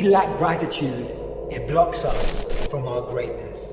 we lack gratitude, it blocks us from our greatness.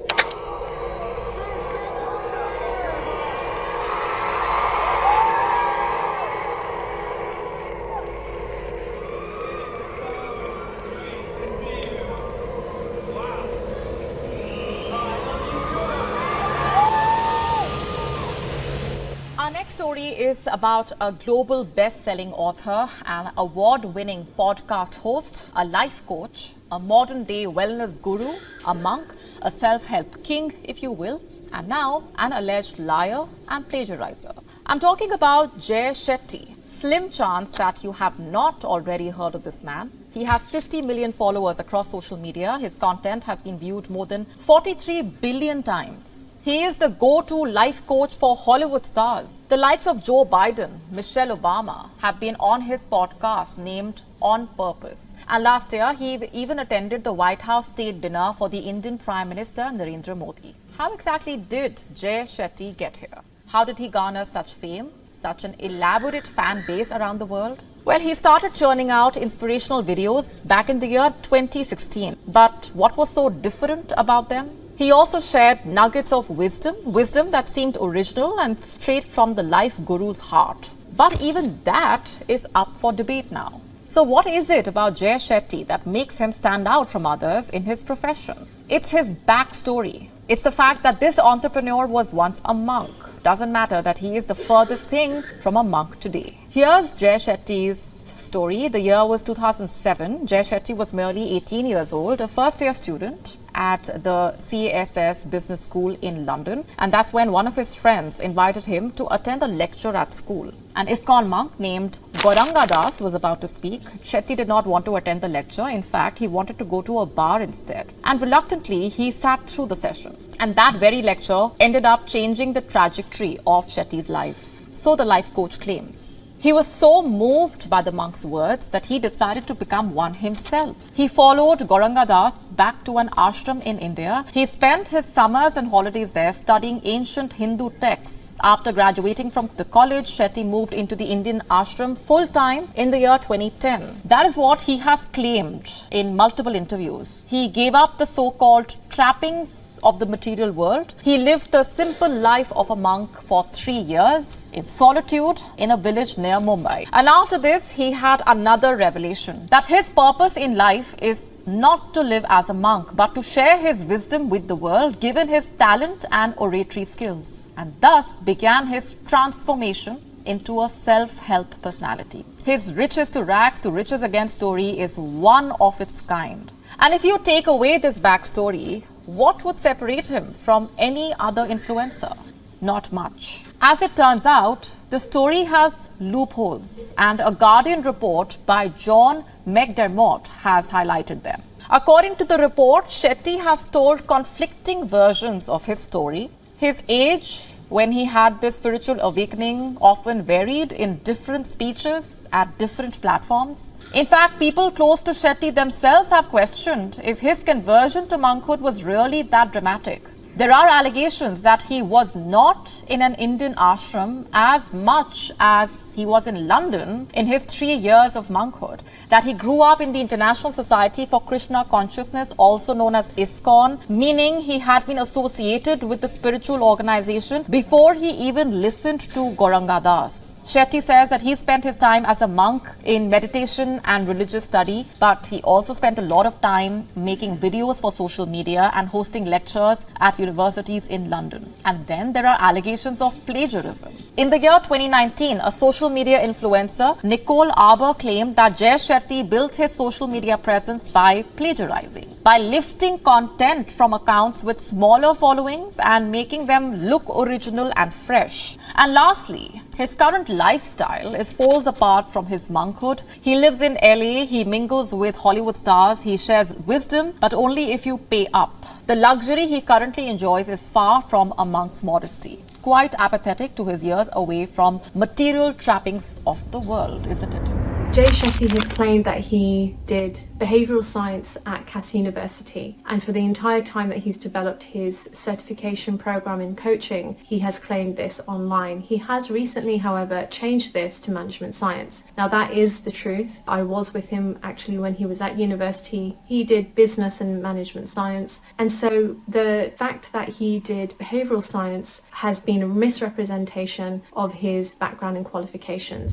Our next story is about a global best-selling author, an award-winning podcast host, a life coach, a modern-day wellness guru, a monk, a self-help king, if you will, and now an alleged liar and plagiarizer. I'm talking about Jay Shetty. Slim chance that you have not already heard of this man. He has 50 million followers across social media. His content has been viewed more than 43 billion times. He is the go-to life coach for Hollywood stars. The likes of Joe Biden, Michelle Obama have been on his podcast named On Purpose. And last year, he even attended the White House state dinner for the Indian Prime Minister Narendra Modi. How exactly did Jay Shetty get here? How did he garner such fame, such an elaborate fan base around the world? Well, he started churning out inspirational videos back in the year 2016. But what was so different about them? He also shared nuggets of wisdom that seemed original and straight from the life guru's heart. But even that is up for debate now. So what is it about Jay Shetty that makes him stand out from others in his profession? It's his backstory. It's the fact that this entrepreneur was once a monk. Doesn't matter that he is the furthest thing from a monk today. Here's Jay Shetty's story. The year was 2007. Jay Shetty was merely 18 years old, a first-year student at the CASS Business School in London. And that's when one of his friends invited him to attend a lecture at school. An ISKCON monk named Gauranga Das was about to speak. Shetty did not want to attend the lecture. In fact, he wanted to go to a bar instead. And reluctantly, he sat through the session. And that very lecture ended up changing the trajectory of Shetty's life. So the life coach claims. He was so moved by the monk's words that he decided to become one himself. He followed Gauranga Das back to an ashram in India. He spent his summers and holidays there studying ancient Hindu texts. After graduating from the college, Shetty moved into the Indian ashram full-time in the year 2010. That is what he has claimed in multiple interviews. He gave up the so-called trappings of the material world. He lived the simple life of a monk for 3 years in solitude in a village near Mumbai. And after this, he had another revelation that his purpose in life is not to live as a monk, but to share his wisdom with the world, given his talent and oratory skills. And thus began his transformation into a self-help personality. His riches to rags to riches again story is one of its kind. And if you take away this backstory, what would separate him from any other influencer? Not much. As it turns out, the story has loopholes, and a Guardian report by John McDermott has highlighted them. According to the report, Shetty has told conflicting versions of his story. His age, when he had this spiritual awakening, often varied in different speeches at different platforms. In fact, people close to Shetty themselves have questioned if his conversion to monkhood was really that dramatic. There are allegations that he was not in an Indian ashram as much as he was in London in his 3 years of monkhood, that he grew up in the International Society for Krishna Consciousness, also known as ISKCON, meaning he had been associated with the spiritual organization before he even listened to Gauranga Das. Shetty says that he spent his time as a monk in meditation and religious study, but he also spent a lot of time making videos for social media and hosting lectures at universities in London. And then there are allegations of plagiarism. In the year 2019, a social media influencer, Nicole Arbour, claimed that Jay Shetty built his social media presence by plagiarizing, by lifting content from accounts with smaller followings and making them look original and fresh. And lastly, his current lifestyle is poles apart from his monkhood. He lives in LA, he mingles with Hollywood stars, he shares wisdom, but only if you pay up. The luxury he currently enjoys is far from a monk's modesty. Quite apathetic to his years away from material trappings of the world, isn't it? Jay Shetty has claimed that he did behavioural science at Cass University, and for the entire time that he's developed his certification program in coaching, he has claimed this online. He has recently, however, changed this to management science. Now that is the truth. I was with him actually when he was at university. He did business and management science, and so the fact that he did behavioural science has been a misrepresentation of his background and qualifications.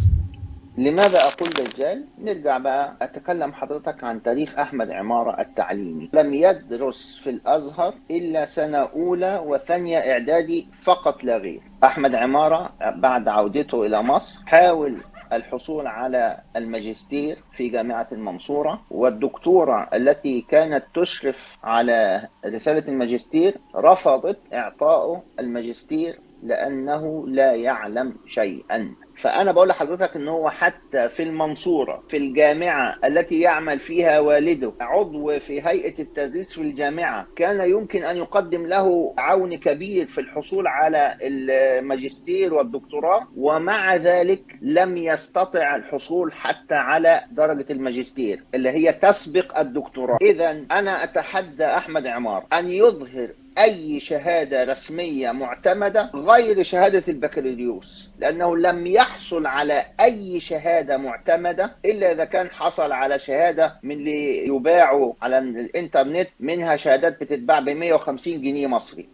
لماذا أقول دجال؟ نرجع بقى أتكلم حضرتك عن تاريخ أحمد عمارة التعليمي. لم يدرس في الأزهر إلا سنة أولى وثانية إعدادي فقط لا غير. أحمد عمارة بعد عودته إلى مصر حاول الحصول على الماجستير في جامعة المنصورة، والدكتورة التي كانت تشرف على رسالة الماجستير رفضت إعطائه الماجستير لأنه لا يعلم شيئا. فأنا بقول لحضرتك إن هو حتى في المنصورة في الجامعة التي يعمل فيها والده عضو في هيئة التدريس في الجامعة كان يمكن أن يقدم له عون كبير في الحصول على الماجستير والدكتوراه، ومع ذلك لم يستطع الحصول حتى على درجة الماجستير اللي هي تسبق الدكتوراه. إذن أنا أتحدى أحمد عمار أن يظهر أي شهادة رسمية معتمدة غير شهادة البكالوريوس، لأنه لم يحصل على أي شهادة معتمدة إلا إذا كان حصل على شهادة من اللي يباعوا على الإنترنت، منها شهادات بتتباع ب 150 جنيه مصري.